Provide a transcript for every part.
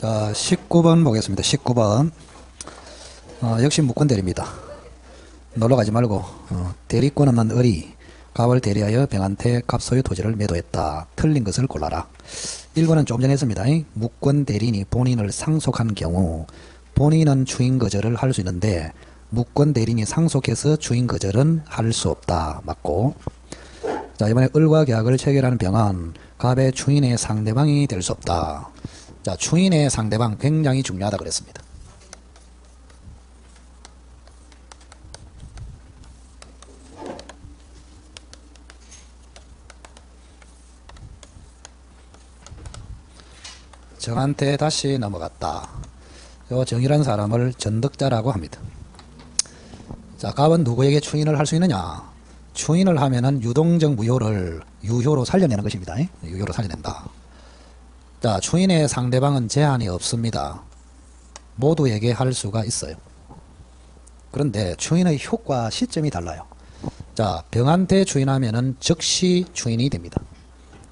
자, 19번 보겠습니다. 19번. 역시 무권대리입니다. 놀러 가지 말고, 대리권 없는 을이 갑을 대리하여 병한테 갑소유 토지를 매도했다. 틀린 것을 골라라. 1번은 좀 전에 했습니다. 무권대리인이 본인을 상속한 경우, 본인은 주인 거절을 할 수 있는데, 무권대리인이 상속해서 주인 거절은 할 수 없다. 맞고. 자, 이번에 을과 계약을 체결하는 병은 갑의 주인의 상대방이 될 수 없다. 자, 주인의 상대방 굉장히 중요하다 그랬습니다. 정한테 다시 넘어갔다. 요 정이라는 사람을 전득자라고 합니다. 자, 갑은 누구에게 추인을 할 수 있느냐? 추인을 하면은 유동적 무효를 유효로 살려내는 것입니다. 유효로 살려낸다. 자, 추인의 상대방은 제한이 없습니다. 모두에게 할 수가 있어요. 그런데 추인의 효과 시점이 달라요. 자, 병한테 추인하면은 즉시 추인이 됩니다.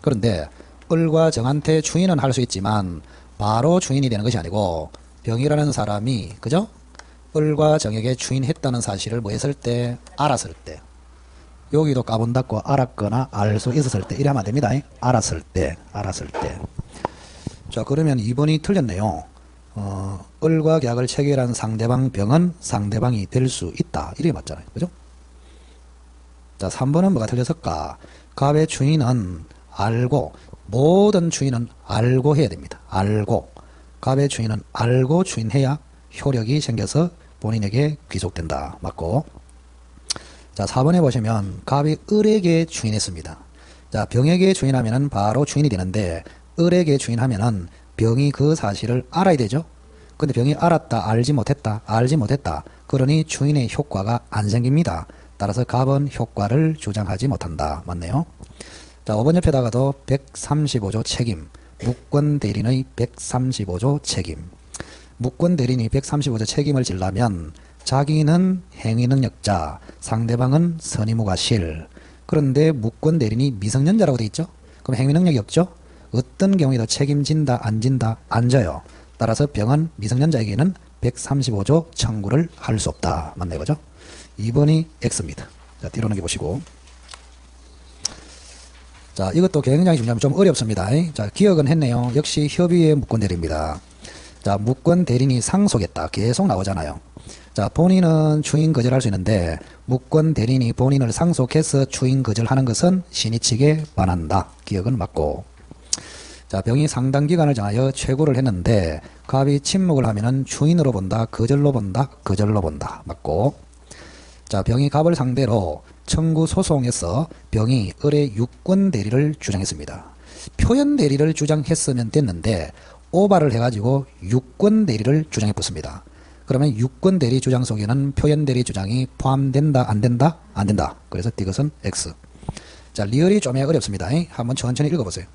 그런데 을과 정한테 추인은 할 수 있지만 바로 추인이 되는 것이 아니고, 병이라는 사람이 그죠? 을과 정에게 추인했다는 사실을 뭐 했을 때? 알았을 때. 여기도 까본 닫고 알았거나 알 수 있었을 때 이래 하면 안 됩니다. 알았을 때. 자, 그러면 2번이 틀렸네요. 을과 계약을 체결한 상대방 병은 상대방이 될 수 있다. 이렇게 맞잖아요. 그죠? 자, 3번은 뭐가 틀렸을까? 갑의 추인은 알고, 모든 추인은 알고 해야 됩니다. 알고. 갑의 추인은 알고 추인해야 효력이 생겨서 본인에게 귀속된다. 맞고. 자, 4번에 보시면 갑이 을에게 추인했습니다. 자, 병에게 추인하면은 바로 추인이 되는데, 을에게 추인하면은 병이 그 사실을 알아야 되죠. 근데 병이 알았다, 알지 못했다. 그러니 추인의 효과가 안 생깁니다. 따라서 갑은 효과를 주장하지 못한다. 맞네요. 자, 5번 옆에다가도 135조 책임, 무권대리인의 135조 책임. 무권대리인이 135조 책임을 지려면 자기는 행위능력자, 상대방은 선의무과실. 그런데 무권대리인이 미성년자라고 돼 있죠. 그럼 행위능력이 없죠. 어떤 경우에도 책임진다, 안 진다, 안 져요. 따라서 병은 미성년자에게는 135조 청구를 할 수 없다. 맞네, 그죠? 2번이 X입니다. 자, 뒤로 넘겨보시고. 자, 이것도 굉장히 중요합니다. 좀 어렵습니다. 자, 기억은 했네요. 역시 협의의 무권대리입니다. 자, 무권대리인이 상속했다. 계속 나오잖아요. 자, 본인은 추인 거절할 수 있는데, 무권대리인이 본인을 상속해서 추인 거절하는 것은 신의 반한다. 기억은 맞고. 자, 병이 상당 기간을 정하여 최고를 했는데, 갑이 침묵을 하면은 추인으로 본다, 거절로 본다. 맞고. 자, 병이 갑을 상대로 청구 소송에서 병이 을의 유권 대리를 주장했습니다. 표현 대리를 주장했으면 됐는데 오바를 해가지고 유권 대리를 주장해 붙습니다. 그러면 유권 대리 주장 속에는 표현 대리 주장이 포함된다, 안 된다? 안 된다. 그래서 이것은 X. 자, 리얼이 좀 어렵습니다. 한번 천천히 읽어보세요.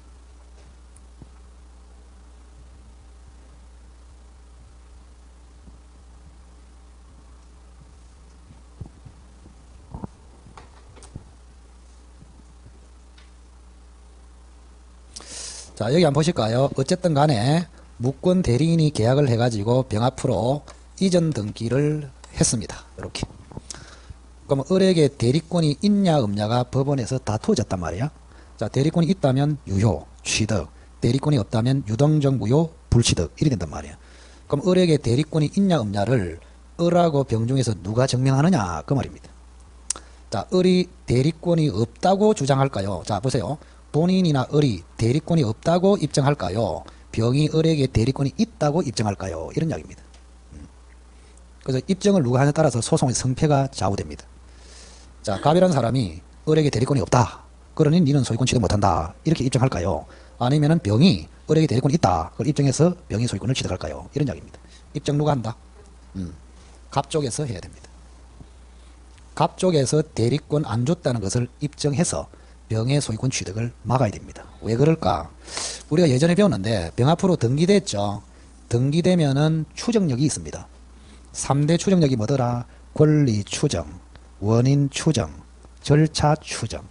자, 여기 한번 보실까요? 어쨌든 간에 무권 대리인이 계약을 해가지고 병 앞으로 이전 등기를 했습니다. 이렇게. 그럼 을에게 대리권이 있냐 없냐가 법원에서 다투어졌단 말이야. 자, 대리권이 있다면 유효, 취득. 대리권이 없다면 유동적 무효, 불취득. 이리 된단 말이야. 그럼 을에게 대리권이 있냐 없냐를 을하고 병 중에서 누가 증명하느냐 그 말입니다. 자, 을이 대리권이 없다고 주장할까요? 자, 보세요. 본인이나 을이 대리권이 없다고 입증할까요? 병이 을에게 대리권이 있다고 입증할까요? 이런 이야기입니다. 그래서 입증을 누가 하냐에 따라서 소송의 성패가 좌우됩니다. 자, 갑이라는 사람이 을에게 대리권이 없다. 그러니 니는 소유권 취득 못한다. 이렇게 입증할까요? 아니면은 병이 을에게 대리권이 있다. 그걸 입증해서 병이 소유권을 취득할까요? 이런 이야기입니다. 입증 누가 한다? 갑 쪽에서 해야 됩니다. 갑 쪽에서 대리권 안 줬다는 것을 입증해서 병의 소유권 취득을 막아야 됩니다. 왜 그럴까? 우리가 예전에 배웠는데 병 앞으로 등기됐죠. 등기되면은 추정력이 있습니다. 3대 추정력이 뭐더라? 권리 추정, 원인 추정, 절차 추정.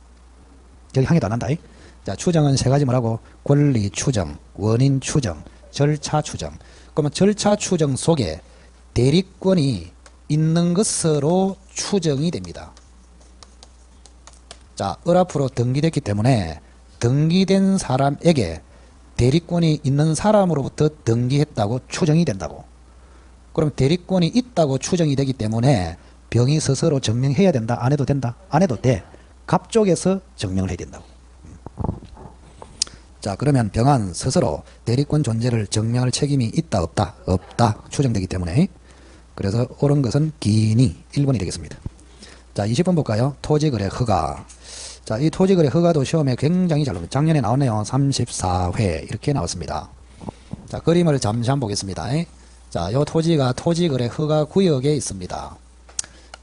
여기 항해도 안 한다. 자, 추정은 세 가지 뭐라고? 권리 추정, 원인 추정, 절차 추정. 그러면 절차 추정 속에 대리권이 있는 것으로 추정이 됩니다. 자, 을 앞으로 등기됐기 때문에 등기된 사람에게 대리권이 있는 사람으로부터 등기했다고 추정이 된다고. 그럼 대리권이 있다고 추정이 되기 때문에 병이 스스로 증명해야 된다? 안 해도 된다? 안 해도 돼. 갑 쪽에서 증명을 해야 된다고. 자, 그러면 병한 스스로 대리권 존재를 증명할 책임이 있다 없다? 없다 추정되기 때문에. 그래서 옳은 것은 기인이 1번이 되겠습니다. 자, 20번 볼까요? 토지거래 허가. 자, 이 토지거래 허가도 시험에 굉장히 잘 나옵니다. 작년에 나왔네요. 34회 이렇게 나왔습니다. 자, 그림을 잠시 한번 보겠습니다. 자, 요 토지가 토지거래 허가 구역에 있습니다.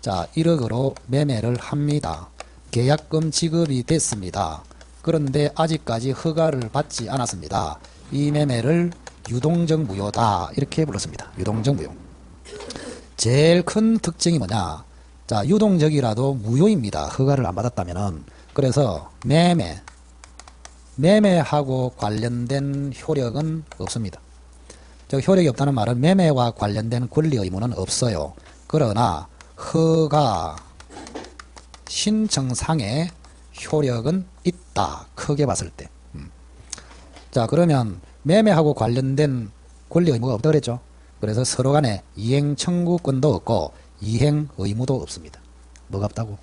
자, 1억으로 매매를 합니다. 계약금 지급이 됐습니다. 그런데 아직까지 허가를 받지 않았습니다. 이 매매를 유동적 무효다 이렇게 불렀습니다. 유동적 무효. 제일 큰 특징이 뭐냐? 자, 유동적이라도 무효입니다. 허가를 안 받았다면은. 그래서 매매하고 관련된 효력은 없습니다. 즉 효력이 없다는 말은 매매와 관련된 권리 의무는 없어요. 그러나 허가 신청상의 효력은 있다. 크게 봤을 때. 자, 그러면 매매하고 관련된 권리 의무가 없다고 그랬죠. 그래서 서로 간에 이행 청구권도 없고 이행 의무도 없습니다. 뭐가 없다고?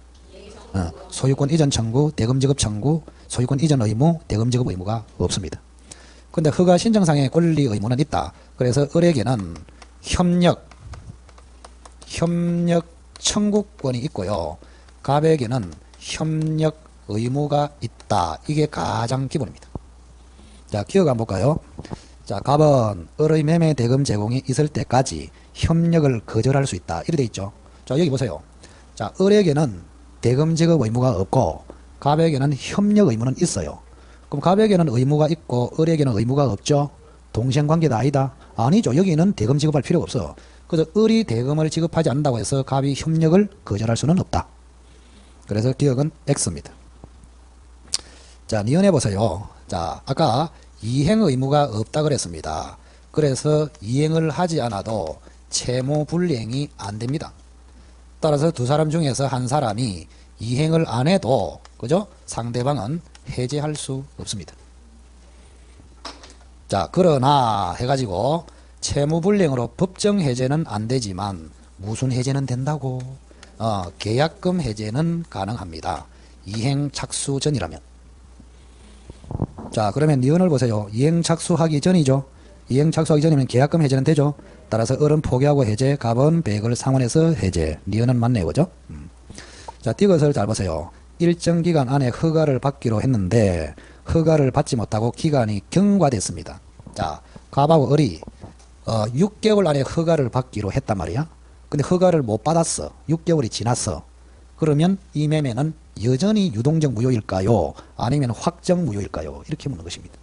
소유권 이전 청구, 대금 지급 청구, 소유권 이전 의무, 대금 지급 의무가 없습니다. 근데 허가 신청상의 권리 의무는 있다. 그래서 을에게는 협력 청구권이 있고요. 갑에게는 협력 의무가 있다. 이게 가장 기본입니다. 자, 기억 한번 볼까요? 자, 갑은 을의 매매 대금 제공이 있을 때까지 협력을 거절할 수 있다. 이렇게 돼 있죠. 자, 여기 보세요. 자, 을에게는 대금 지급 의무가 없고 갑에게는 협력 의무는 있어요. 그럼 갑에게는 의무가 있고 을에게는 의무가 없죠. 동생관계다 아니다? 아니죠. 여기는 대금 지급할 필요가 없어. 그래서 을이 대금을 지급하지 않는다고 해서 갑이 협력을 거절할 수는 없다. 그래서 기억은 X입니다. 자, 니은해 보세요. 자, 아까 이행 의무가 없다 그랬습니다. 그래서 이행을 하지 않아도 채무 불이행이 안 됩니다. 따라서 두 사람 중에서 한 사람이 이행을 안 해도 그죠? 상대방은 해제할 수 없습니다. 자, 그러나 해가지고 채무 불이행으로 법정 해제는 안 되지만 무슨 해제는 된다고? 계약금 해제는 가능합니다. 이행 착수 전이라면. 자, 그러면 니은을 보세요. 이행 착수하기 전이죠. 이행 착수하기 전이면 계약금 해제는 되죠. 따라서 을은 포기하고 해제, 갑은 배액을 상환해서 해제. 니은은 맞네요. 그죠? 자, 띠것을 잘 보세요. 일정 기간 안에 허가를 받기로 했는데 허가를 받지 못하고 기간이 경과됐습니다. 자, 갑하고 을이 6개월 안에 허가를 받기로 했단 말이야. 근데 허가를 못 받았어. 6개월이 지났어. 그러면 이 매매는 여전히 유동적 무효일까요? 아니면 확정 무효일까요? 이렇게 묻는 것입니다.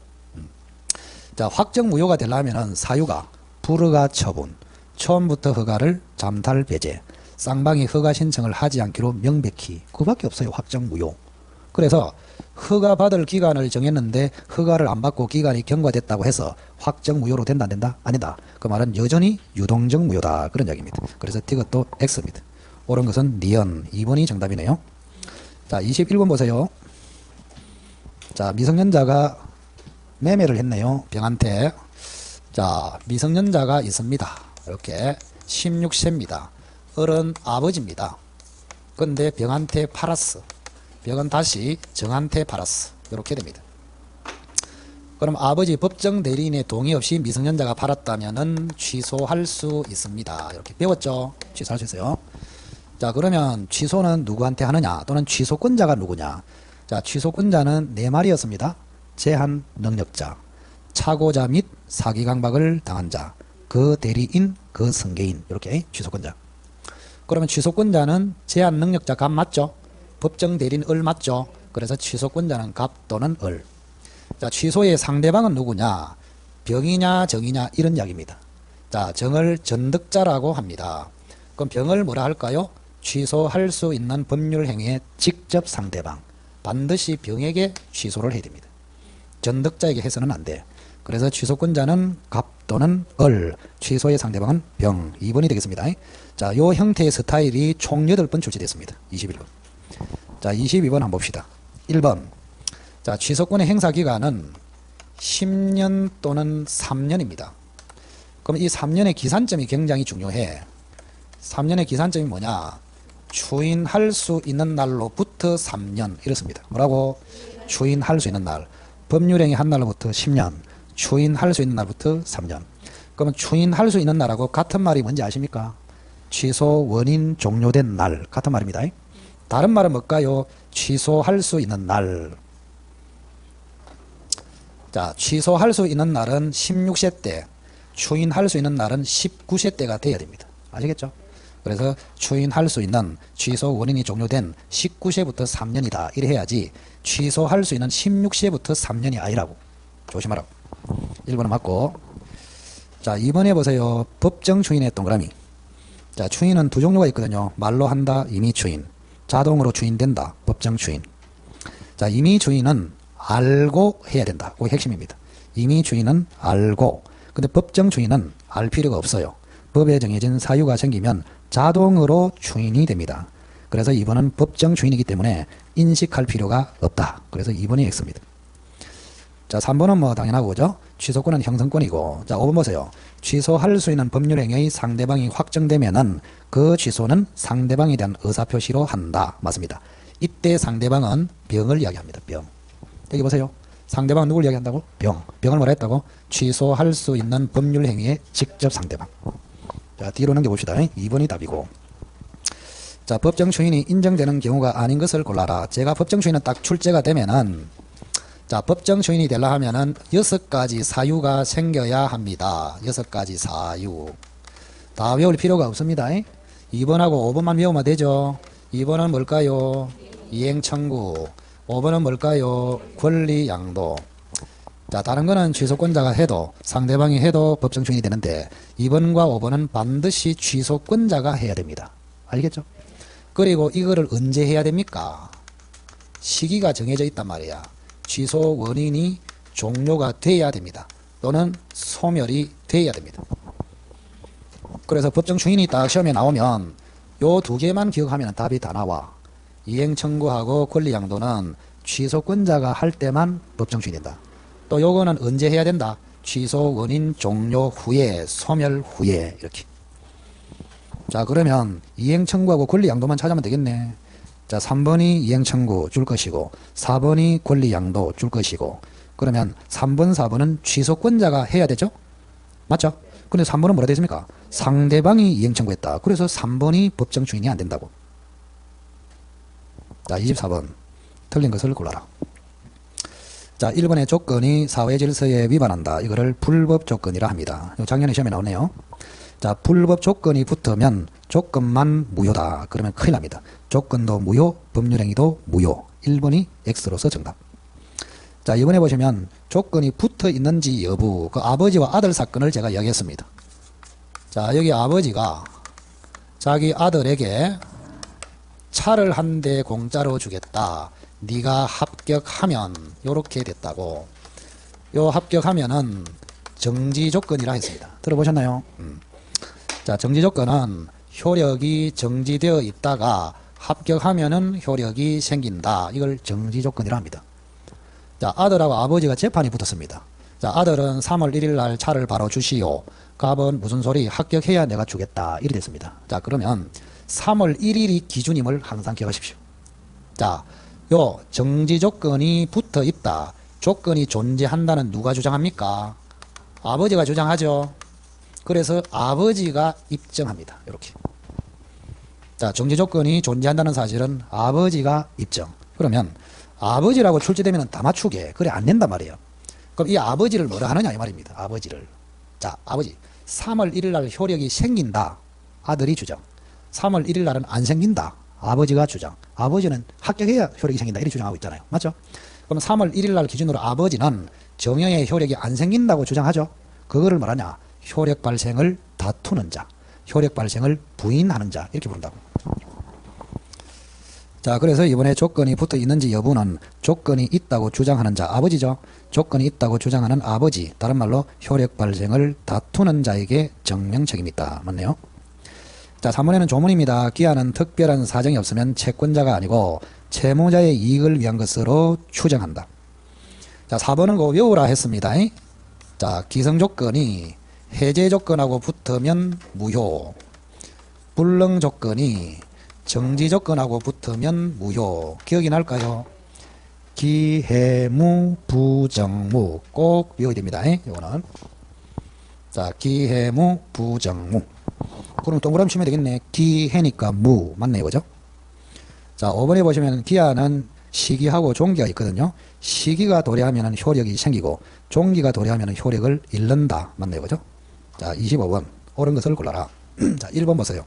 자, 확정 무효가 되려면 사유가 불허가 처분, 처음부터 허가를 잠탈 배제, 쌍방이 허가 신청을 하지 않기로 명백히, 그밖에 없어요. 확정 무효. 그래서 허가 받을 기간을 정했는데 허가를 안 받고 기간이 경과됐다고 해서 확정 무효로 된다 안 된다? 아니다. 그 말은 여전히 유동적 무효다. 그런 이야기입니다. 그래서 이것도 X입니다. 옳은 것은 니은 2번이 정답이네요. 자, 21번 보세요. 자, 미성년자가 매매를 했네요. 병한테. 자, 미성년자가 있습니다. 이렇게 16세입니다. 을은 아버지입니다. 근데 병한테 팔았어. 병은 다시 정한테 팔았어. 이렇게 됩니다. 그럼 아버지 법정 대리인의 동의 없이 미성년자가 팔았다면은 취소할 수 있습니다. 이렇게 배웠죠? 취소할 수 있어요. 자, 그러면 취소는 누구한테 하느냐? 또는 취소권자가 누구냐? 자, 취소권자는 네 마리였습니다. 제한 능력자, 차고자 및 사기 강박을 당한 자, 그 대리인, 그 승계인. 이렇게 취소권자. 그러면 취소권자는 제한 능력자 갑 맞죠? 법정 대리인 을 맞죠? 그래서 취소권자는 갑 또는 을. 자, 취소의 상대방은 누구냐? 병이냐 정이냐 이런 이야기입니다. 자, 정을 전득자라고 합니다. 그럼 병을 뭐라 할까요? 취소할 수 있는 법률 행위의 직접 상대방. 반드시 병에게 취소를 해야 됩니다. 전득자에게 해서는 안 돼. 그래서 취소권자는 갑 또는 을, 취소의 상대방은 병. 2번이 되겠습니다. 자, 요 형태의 스타일이 총 8번 출제됐습니다. 21번. 자, 22번 한번 봅시다. 1번. 자, 취소권의 행사 기간은 10년 또는 3년입니다. 그럼 이 3년의 기산점이 굉장히 중요해. 3년의 기산점이 뭐냐? 추인할 수 있는 날로부터 3년 이렇습니다. 뭐라고? 추인할 수 있는 날. 법률행위 한 날로부터 10년. 추인할 수 있는 날부터 3년. 그러면 추인할 수 있는 날하고 같은 말이 뭔지 아십니까? 취소 원인 종료된 날. 같은 말입니다. 다른 말은 뭘까요? 취소할 수 있는 날. 자, 취소할 수 있는 날은 16세 때, 추인할 수 있는 날은 19세 때가 돼야 됩니다. 아시겠죠? 그래서 추인할 수 있는 취소 원인이 종료된 19세부터 3년이다. 이래 해야지 취소할 수 있는 16세부터 3년이 아니라고. 조심하라고. 1번은 맞고. 자, 2번에 보세요. 법정 추인의 동그라미. 자, 추인은 두 종류가 있거든요. 말로 한다, 임의 추인. 자동으로 추인된다, 법정 추인. 자, 임의 추인은 알고 해야 된다. 그게 핵심입니다. 임의 추인은 알고. 근데 법정 추인은 알 필요가 없어요. 법에 정해진 사유가 생기면 자동으로 추인이 됩니다. 그래서 2번은 법정 추인이기 때문에 인식할 필요가 없다. 그래서 2번이 X입니다. 자, 3번은 뭐 당연하고 그죠? 취소권은 형성권이고. 자, 5번 보세요. 취소할 수 있는 법률행위의 상대방이 확정되면은 그 취소는 상대방에 대한 의사표시로 한다. 맞습니다. 이때 상대방은 병을 이야기합니다. 병. 여기 보세요. 상대방은 누굴 이야기한다고? 병. 병을 뭐라 했다고? 취소할 수 있는 법률행위의 직접 상대방. 자, 뒤로 넘겨봅시다. 2번이 답이고. 자, 법정 추인이 인정되는 경우가 아닌 것을 골라라. 제가 법정 추인은 딱 출제가 되면은, 자, 법정 추인이 되려 하면은 6가지 사유가 생겨야 합니다. 6가지 사유. 다 외울 필요가 없습니다. 2번하고 5번만 외우면 되죠. 2번은 뭘까요? 이행 청구. 5번은 뭘까요? 권리 양도. 자, 다른 거는 취소권자가 해도 상대방이 해도 법정 추인이 되는데 2번과 5번은 반드시 취소권자가 해야 됩니다. 알겠죠? 그리고 이거를 언제 해야 됩니까? 시기가 정해져 있단 말이야. 취소 원인이 종료가 돼야 됩니다. 또는 소멸이 돼야 됩니다. 그래서 법정 추인이 딱 시험에 나오면 요 두 개만 기억하면 답이 다 나와. 이행 청구하고 권리 양도는 취소권자가 할 때만 법정 추인이 된다. 또 요거는 언제 해야 된다? 취소 원인 종료 후에, 소멸 후에, 이렇게. 자, 그러면 이행 청구하고 권리 양도만 찾으면 되겠네. 자, 3번이 이행 청구 줄 것이고 4번이 권리 양도 줄 것이고, 그러면 3번, 4번은 취소권자가 해야 되죠? 맞죠? 근데 3번은 뭐라 되어 있습니까? 상대방이 이행 청구했다. 그래서 3번이 법정 추인이 안 된다고. 자, 24번. 틀린 것을 골라라. 자, 1번의 조건이 사회 질서에 위반한다. 이거를 불법 조건이라 합니다. 작년에 시험에 나오네요. 자, 불법 조건이 붙으면 조건만 무효다. 그러면 큰일 납니다. 조건도 무효, 법률행위도 무효. 1번이 X로서 정답. 자, 이번에 보시면 조건이 붙어 있는지 여부, 그 아버지와 아들 사건을 제가 이야기했습니다. 자, 여기 아버지가 자기 아들에게 차를 한 대 공짜로 주겠다. 네가 합격하면, 요렇게 됐다고. 요 합격하면은 정지 조건이라 했습니다. 들어보셨나요? 자, 정지 조건은 효력이 정지되어 있다가 합격하면은 효력이 생긴다. 이걸 정지 조건이라 합니다. 자, 아들하고 아버지가 재판이 붙었습니다. 자, 아들은 3월 1일 날 차를 바로 주시오. 갑은 무슨 소리? 합격해야 내가 주겠다. 이래 됐습니다. 자, 그러면 3월 1일이 기준임을 항상 기억하십시오. 자, 요 정지 조건이 붙어 있다. 조건이 존재한다는 누가 주장합니까? 아버지가 주장하죠. 그래서 아버지가 입증합니다. 이렇게. 자, 정지 조건이 존재한다는 사실은 아버지가 입증. 그러면 아버지라고 출제되면 다 맞추게. 그래 안 된단 말이에요. 그럼 이 아버지를 뭐라 하느냐 이 말입니다. 아버지를. 자, 아버지. 3월 1일 날 효력이 생긴다. 아들이 주장. 3월 1일 날은 안 생긴다. 아버지가 주장. 아버지는 합격해야 효력이 생긴다. 이렇게 주장하고 있잖아요. 맞죠? 그럼 3월 1일 날 기준으로 아버지는 정형의 효력이 안 생긴다고 주장하죠. 그거를 말하냐? 효력 발생을 다투는 자. 효력 발생을 부인하는 자. 이렇게 부른다고. 자, 그래서 이번에 조건이 붙어 있는지 여부는 조건이 있다고 주장하는 자, 아버지죠. 조건이 있다고 주장하는 아버지, 다른 말로 효력 발생을 다투는 자에게 정명책임이 있다. 맞네요. 자, 3번에는 조문입니다. 기한은 특별한 사정이 없으면 채권자가 아니고 채무자의 이익을 위한 것으로 추정한다. 자, 4번은 그 외우라 했습니다. 자, 기성조건이 해제조건하고 붙으면 무효, 불능조건이 정지조건하고 붙으면 무효. 기억이 날까요? 기해무, 부정무 꼭 외워야 됩니다. 이거는. 자, 기해무, 부정무. 그럼 동그라미 치면 되겠네. 기해니까 무. 맞네요. 그죠? 자, 5번에 보시면 기한은 시기하고 종기가 있거든요. 시기가 도래하면 효력이 생기고 종기가 도래하면 효력을 잃는다. 맞네요. 그죠? 자, 25번. 옳은 것을 골라라. 자, 1번 보세요.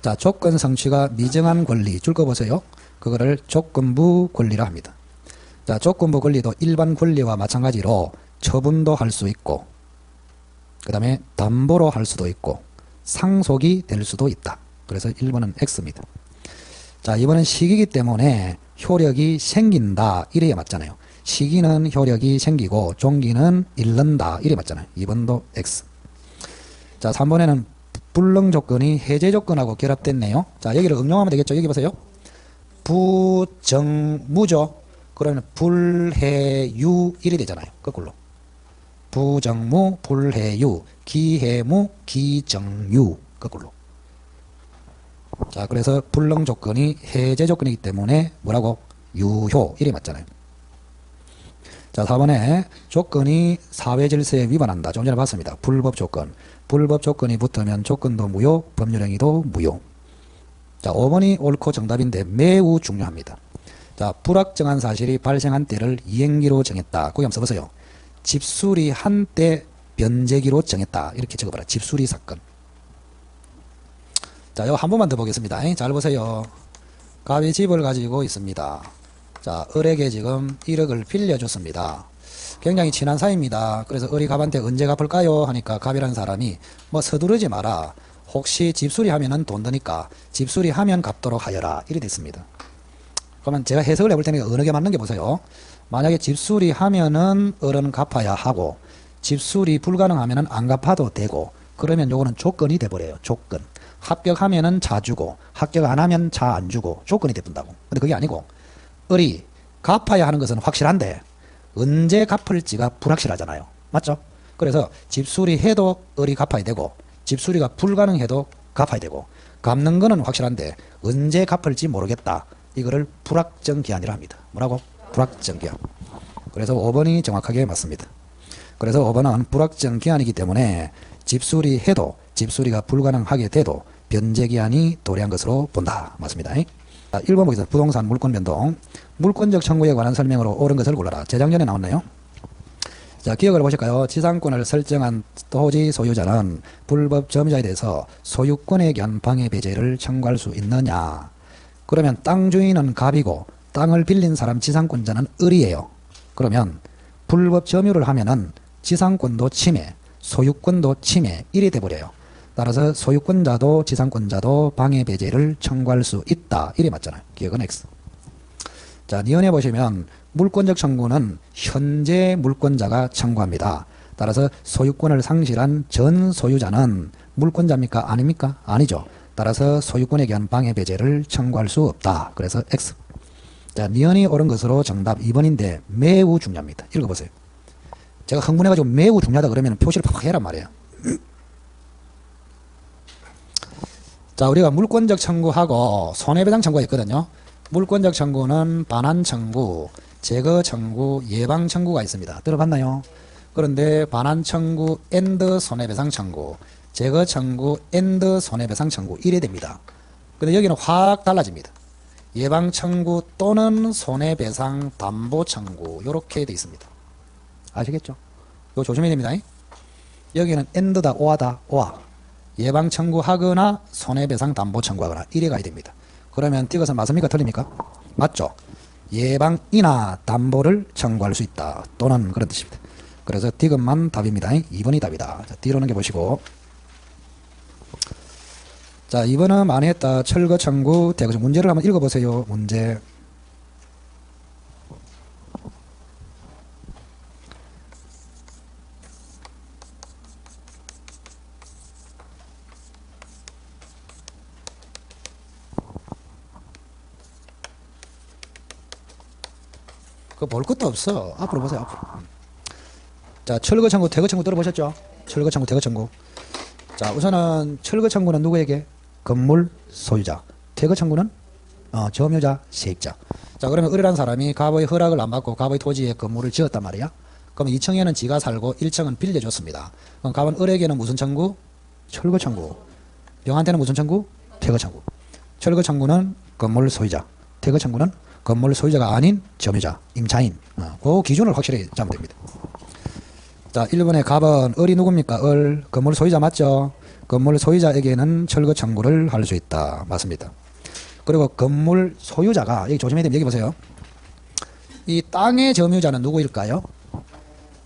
자, 조건 성취가 미정한 권리 줄 거 보세요. 그거를 조건부 권리라 합니다. 자, 조건부 권리도 일반 권리와 마찬가지로 처분도 할 수 있고 그 다음에 담보로 할 수도 있고 상속이 될 수도 있다. 그래서 1번은 X입니다. 자, 이번엔 시기이기 때문에 효력이 생긴다. 이래야 맞잖아요. 시기는 효력이 생기고 종기는 잃는다. 이래 맞잖아요. 2번도 X. 자, 3번에는 불능 조건이 해제 조건하고 결합됐네요. 자, 여기를 응용하면 되겠죠. 여기 보세요. 부정무죠. 그러면 불해유 이래 되잖아요. 거꾸로. 부정무, 불해유, 기해무, 기정유 거꾸로. 자, 그래서 불능 조건이 해제 조건이기 때문에 뭐라고? 유효 이래 맞잖아요. 자, 4번에 조건이 사회질서에 위반한다. 좀 전에 봤습니다. 불법 조건. 불법 조건이 붙으면 조건도 무효, 법률행위도 무효. 자, 5번이 옳고 정답인데 매우 중요합니다. 자, 불확정한 사실이 발생한 때를 이행기로 정했다. 거기 한번 써보세요. 집수리 한 때 변제기로 정했다. 이렇게 적어봐라. 집수리 사건. 자, 이거 한 번만 더 보겠습니다. 잘 보세요. 갑이 집을 가지고 있습니다. 자, 을에게 지금 1억을 빌려줬습니다. 굉장히 친한 사이입니다. 그래서 을이 갑한테 언제 갚을까요? 하니까 갑이라는 사람이 뭐 서두르지 마라. 혹시 집수리 하면은 돈 드니까 집수리 하면 갚도록 하여라. 이래 됐습니다. 그러면 제가 해석을 해볼 테니까 어느 게 맞는 게 보세요. 만약에 집수리 하면은 을은 갚아야 하고 집수리 불가능하면은 안 갚아도 되고 그러면 요거는 조건이 돼버려요. 조건. 합격하면은 자 주고 합격 안 하면 자 안 주고 조건이 돼본다고. 근데 그게 아니고 을이 갚아야 하는 것은 확실한데 언제 갚을지가 불확실하잖아요. 맞죠? 그래서 집수리 해도 을이 갚아야 되고 집수리가 불가능해도 갚아야 되고 갚는 거는 확실한데 언제 갚을지 모르겠다. 이거를 불확정 기한이라 합니다. 뭐라고? 불확정 기한. 그래서 5번이 정확하게 맞습니다. 그래서 5번은 불확정 기한이기 때문에 집수리 해도 집수리가 불가능하게 돼도 변제 기한이 도래한 것으로 본다. 맞습니다. 자, 1번 보겠습니다. 부동산 물권 변동. 물권적 청구에 관한 설명으로 옳은 것을 골라라. 재작년에 나왔나요? 자, 기억을 보실까요? 지상권을 설정한 토지 소유자는 불법 점유자에 대해서 소유권에 관한 방해 배제를 청구할 수 있느냐? 그러면 땅 주인은 갑이고 땅을 빌린 사람 지상권자는 을이에요. 그러면 불법 점유를 하면은 지상권도 침해, 소유권도 침해 이래 돼버려요. 따라서 소유권자도 지상권자도 방해 배제를 청구할 수 있다. 이래 맞잖아요. 기억은 X. 자, 니은에 보시면 물권적 청구는 현재 물권자가 청구합니다. 따라서 소유권을 상실한 전 소유자는 물권자입니까? 아닙니까? 아니죠. 따라서 소유권에 대한 방해 배제를 청구할 수 없다. 그래서 X. 자, 니은이 옳은 것으로 정답 2번인데 매우 중요합니다. 읽어보세요. 제가 흥분해가지고 매우 중요하다 그러면 표시를 팍 해란 말이에요. 자, 우리가 물권적 청구하고 손해배상 청구가 있거든요. 물권적 청구는 반환 청구, 제거 청구, 예방 청구가 있습니다. 들어봤나요? 그런데 반환 청구 앤드 손해배상 청구, 제거 청구 앤드 손해배상 청구 이래 됩니다. 근데 여기는 확 달라집니다. 예방 청구 또는 손해배상 담보 청구 이렇게 돼 있습니다. 아시겠죠? 이거 조심해야 됩니다. 여기는 앤드다 오하다 오하. 예방 청구하거나 손해배상 담보 청구하거나 이래 가야 됩니다. 그러면 띄것은 맞습니까? 틀립니까? 맞죠? 예방이나 담보를 청구할 수 있다. 또는 그런 뜻입니다. 그래서 디귿만 답입니다. 2번이 답이다. 자, 뒤로 넘겨보시고 자, 이번은 많이 했다. 철거 청구 대거청. 문제를 한번 읽어보세요. 문제. 그거 볼 것도 없어. 앞으로 보세요. 앞으로. 자, 철거 청구, 대거 청구 들어보셨죠? 철거 청구, 대거 청구. 자, 우선은 철거 청구는 누구에게? 건물 소유자. 대거 청구는 점유자, 세입자. 자, 그러면 의뢰한 사람이 갑의 허락을 안 받고 갑의 토지에 건물을 지었단 말이야. 그럼 2층에는 지가 살고 1층은 빌려줬습니다. 그럼 갑은 을에게는 무슨 청구? 철거 청구. 병한테는 무슨 청구? 대거 청구. 철거 청구는 건물 소유자. 대거 청구는 건물 소유자가 아닌 점유자, 임차인. 그 기준을 확실히 잡으면 됩니다. 자, 1번에 갑은 을이 누굽니까? 을, 건물 소유자 맞죠? 건물 소유자에게는 철거 청구를 할 수 있다. 맞습니다. 그리고 건물 소유자가, 여기 조심해야 됩니다. 여기 보세요. 이 땅의 점유자는 누구일까요?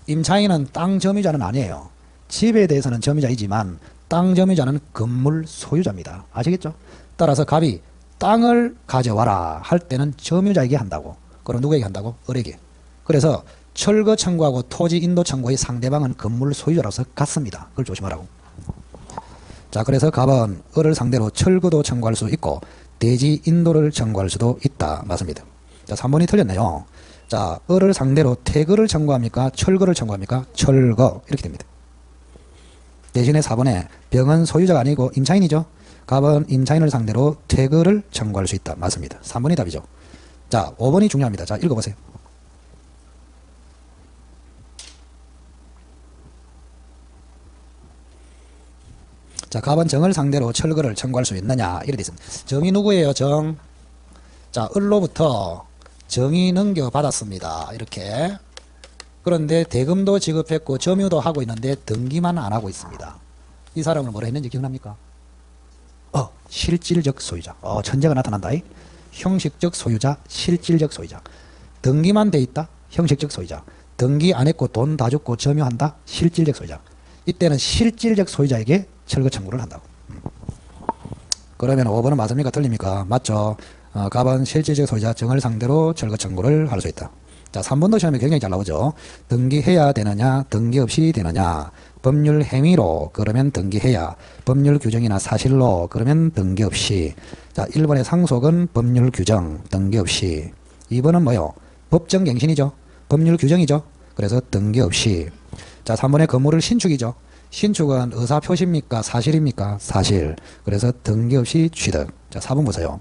임차인은 땅 점유자는 아니에요. 집에 대해서는 점유자이지만 땅 점유자는 건물 소유자입니다. 아시겠죠? 따라서 갑이 땅을 가져와라 할 때는 점유자에게 한다고. 그럼 누구에게 한다고? 을에게. 그래서 철거 청구하고 토지 인도 청구의 상대방은 건물 소유자로서 같습니다. 그걸 조심하라고. 자, 그래서 갑은 을을 상대로 철거도 청구할 수 있고 대지 인도를 청구할 수도 있다. 맞습니다. 자, 3번이 틀렸네요. 자, 을을 상대로 퇴거를 청구합니까? 철거를 청구합니까? 철거. 이렇게 됩니다. 대신에 4번에 병은 소유자가 아니고 임차인이죠. 갑은 임차인을 상대로 퇴거를 청구할 수 있다. 맞습니다. 3번이 답이죠. 자, 5번이 중요합니다. 자, 읽어보세요. 자, 갑은 정을 상대로 철거를 청구할 수 있느냐 이렇게 되어 있습니다. 정이 누구예요? 정. 자, 을로부터 정이 넘겨받았습니다. 이렇게. 그런데 대금도 지급했고 점유도 하고 있는데 등기만 안 하고 있습니다. 이 사람은 뭐라 했는지 기억납니까? 실질적 소유자. 천재가 나타난다. 형식적 소유자, 실질적 소유자. 등기만 돼 있다. 형식적 소유자. 등기 안 했고 돈 다 줬고 점유한다. 실질적 소유자. 이때는 실질적 소유자에게 철거 청구를 한다고. 그러면 5번은 맞습니까? 틀립니까? 맞죠. 갑은 실질적 소유자 정을 상대로 철거 청구를 할 수 있다. 자, 3번도 시험에 굉장히 잘 나오죠. 등기해야 되느냐, 등기 없이 되느냐. 법률 행위로 그러면 등기해야, 법률 규정이나 사실로 그러면 등기 없이. 자, 1번의 상속은 법률 규정, 등기 없이. 2번은 뭐요? 법정 갱신이죠. 법률 규정이죠. 그래서 등기 없이. 자, 3번의 건물을 신축이죠. 신축은 의사표시입니까? 사실입니까? 사실. 그래서 등기 없이 취득. 자, 4번 보세요.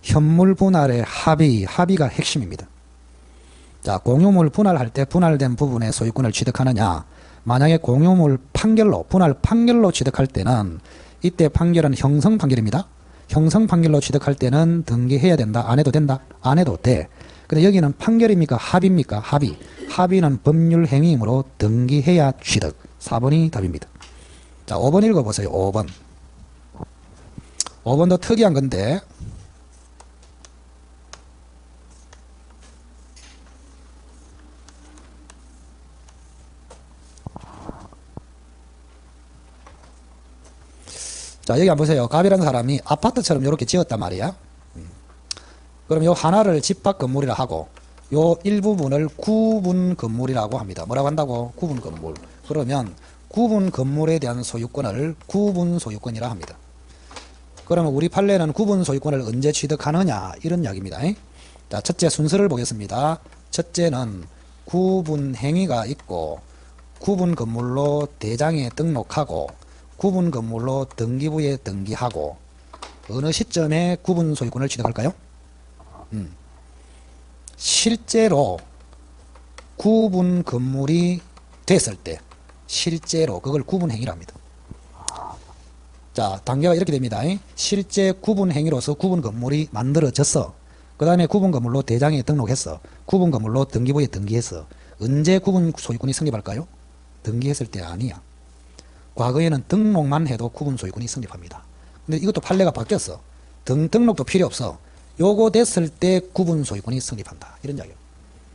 현물 분할의 합의가 핵심입니다. 자, 공유물 분할할 때 분할된 부분의 소유권을 취득하느냐. 만약에 공유물 판결로, 분할 판결로 취득할 때는 이때 판결은 형성 판결입니다. 형성 판결로 취득할 때는 등기해야 된다. 안 해도 된다. 안 해도 돼. 근데 여기는 판결입니까? 합의입니까? 합의. 합의는 법률 행위이므로 등기해야 취득. 4번이 답입니다. 자, 5번 읽어보세요. 5번. 5번도 특이한 건데 자, 여기 한번 보세요. 갑이라는 사람이 아파트처럼 이렇게 지었단 말이야. 그럼 요 하나를 집합 건물이라 하고 요 일부분을 구분 건물이라고 합니다. 뭐라고 한다고? 구분 건물. 그러면 구분 건물에 대한 소유권을 구분 소유권이라 합니다. 그러면 우리 판례는 구분 소유권을 언제 취득하느냐 이런 이야기입니다. 자, 첫째 순서를 보겠습니다. 첫째는 구분 행위가 있고 구분 건물로 대장에 등록하고 구분 건물로 등기부에 등기하고 어느 시점에 구분 소유권을 취득할까요? 실제로 구분 건물이 됐을 때 실제로 그걸 구분 행위라 합니다. 자, 단계가 이렇게 됩니다. 실제 구분 행위로서 구분 건물이 만들어졌어. 그 다음에 구분 건물로 대장에 등록했어. 구분 건물로 등기부에 등기했어. 언제 구분 소유권이 성립할까요? 등기했을 때 아니야. 과거에는 등록만 해도 구분 소유권이 성립합니다. 근데 이것도 판례가 바뀌었어. 등록도 필요 없어. 요거 됐을 때 구분 소유권이 성립한다. 이런 이야기예요.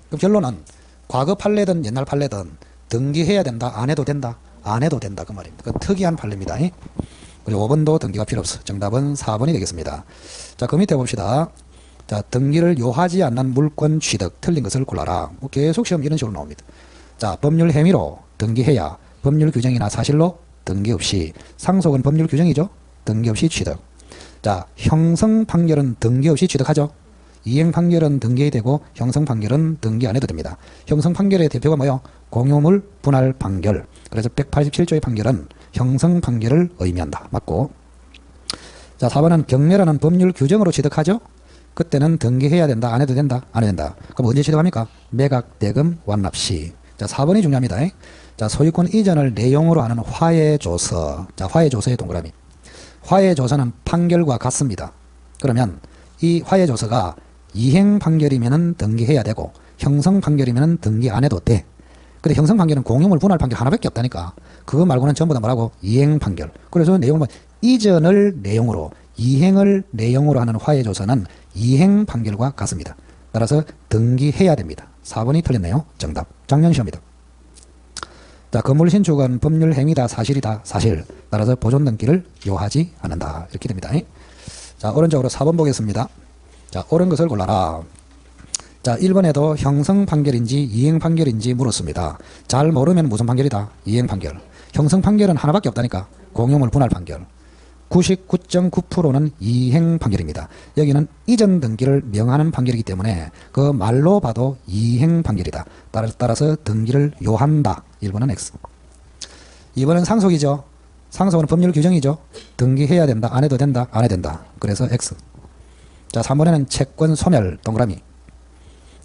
그럼 결론은 과거 판례든 옛날 판례든 등기해야 된다. 안 해도 된다. 안 해도 된다. 그 말입니다. 그 특이한 판례입니다. 그리고 5번도 등기가 필요 없어. 정답은 4번이 되겠습니다. 자, 그 밑에 봅시다. 자, 등기를 요하지 않는 물권 취득 틀린 것을 골라라. 뭐 계속 시험 이런 식으로 나옵니다. 자, 법률 행위로 등기해야 법률 규정이나 사실로 등기 없이. 상속은 법률 규정이죠. 등기 없이 취득. 자, 형성 판결은 등기 없이 취득하죠. 이행 판결은 등기해야 되고 형성 판결은 등기 안 해도 됩니다. 형성 판결의 대표가 뭐요? 공유물 분할 판결. 그래서 187조의 판결은 형성 판결을 의미한다. 맞고. 자, 4번은 경매라는 법률 규정으로 취득하죠. 그때는 등기해야 된다. 안 해도 된다. 안 해도 된다. 그럼 언제 취득합니까? 매각, 대금, 완납 시. 자, 4번이 중요합니다. 자, 소유권 이전을 내용으로 하는 화해조서. 자, 화해조서의 동그라미. 화해조서는 판결과 같습니다. 그러면 이 화해조서가 이행 판결이면은 등기해야 되고 형성 판결이면은 등기 안 해도 돼. 근데 형성 판결은 공유물 분할 판결 하나밖에 없다니까. 그거 말고는 전부 다 뭐라고? 이행 판결. 그래서 내용은 이전을 내용으로, 이행을 내용으로 하는 화해조서는 이행 판결과 같습니다. 따라서 등기해야 됩니다. 4번이 틀렸네요. 정답. 작년 시험이다. 자, 건물 신축은 법률 행위다, 사실이다, 사실. 따라서 보존 등기를 요하지 않는다. 이렇게 됩니다. 자, 오른쪽으로 4번 보겠습니다. 자, 옳은 것을 골라라. 자, 1번에도 형성 판결인지 이행 판결인지 물었습니다. 잘 모르면 무슨 판결이다? 이행 판결. 형성 판결은 하나밖에 없다니까. 공유물 분할 판결. 99.9%는 이행 판결입니다. 여기는 이전 등기를 명하는 판결이기 때문에 그 말로 봐도 이행 판결이다. 따라서 등기를 요한다. 1번은 X. 2번은 상속이죠. 상속은 법률 규정이죠. 등기해야 된다. 안 해도 된다. 안 해도 된다. 그래서 X. 자, 3번에는 채권 소멸. 동그라미.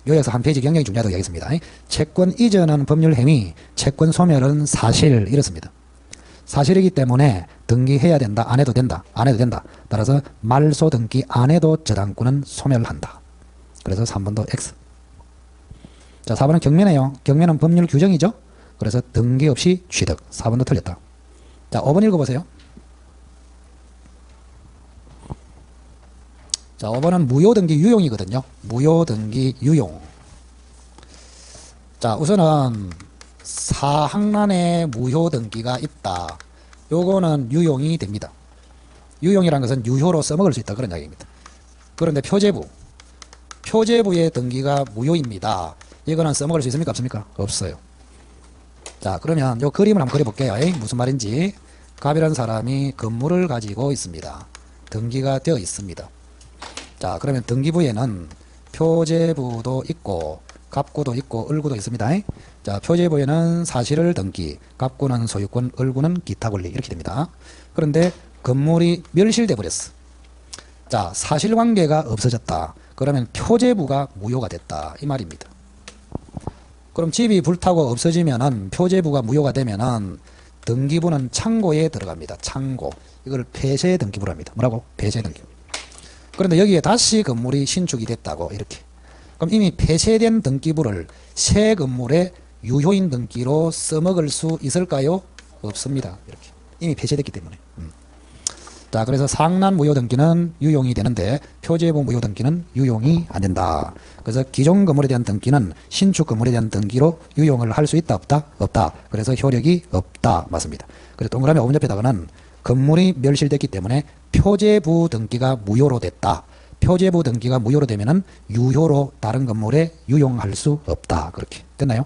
여기서 한 페이지 굉장히 중요하다고 얘기했습니다. 채권 이전은 법률 행위, 채권 소멸은 사실. 이렇습니다. 사실이기 때문에 등기해야 된다. 안 해도 된다. 안 해도 된다. 따라서 말소 등기 안 해도 저당권은 소멸한다. 그래서 3번도 X. 자, 4번은 경매네요. 경매는 법률 규정이죠. 그래서 등기 없이 취득. 4번도 틀렸다. 자, 5번 읽어보세요. 자, 5번은 무효등기 유용이거든요. 무효등기 유용. 자, 우선은 사항란에 무효등기가 있다. 요거는 유용이 됩니다. 유용이라는 것은 유효로 써먹을 수 있다. 그런 이야기입니다. 그런데 표제부의 등기가 무효입니다. 이거는 써먹을 수 있습니까? 없습니까? 없어요. 자, 그러면 요 그림을 한번 그려볼게요. 무슨 말인지. 갑이라는 사람이 건물을 가지고 있습니다. 등기가 되어 있습니다. 자, 그러면 등기부에는 표제부도 있고 갑구도 있고 을구도 있습니다. 자, 표제부에는 사실을 등기, 갑구는 소유권, 을구는 기타 권리 이렇게 됩니다. 그런데 건물이 멸실돼 버렸어. 자, 사실관계가 없어졌다. 그러면 표제부가 무효가 됐다. 이 말입니다. 그럼 집이 불타고 없어지면은 표제부가 무효가 되면은 등기부는 창고에 들어갑니다. 창고. 이걸 폐쇄 등기부로 합니다. 뭐라고? 폐쇄 등기부. 그런데 여기에 다시 건물이 신축이 됐다고 이렇게. 그럼 이미 폐쇄된 등기부를 새 건물에 유효인 등기로 써먹을 수 있을까요? 없습니다. 이렇게. 이미 폐쇄됐기 때문에. 자, 그래서 상난 무효 등기는 유용이 되는데 표제부 무효 등기는 유용이 안 된다. 그래서 기존 건물에 대한 등기는 신축 건물에 대한 등기로 유용을 할 수 있다 없다? 없다. 그래서 효력이 없다. 맞습니다. 그래서 동그라미 5번 옆에다가는 건물이 멸실됐기 때문에 표제부 등기가 무효로 됐다. 표제부 등기가 무효로 되면은 유효로 다른 건물에 유용할 수 없다. 그렇게 됐나요?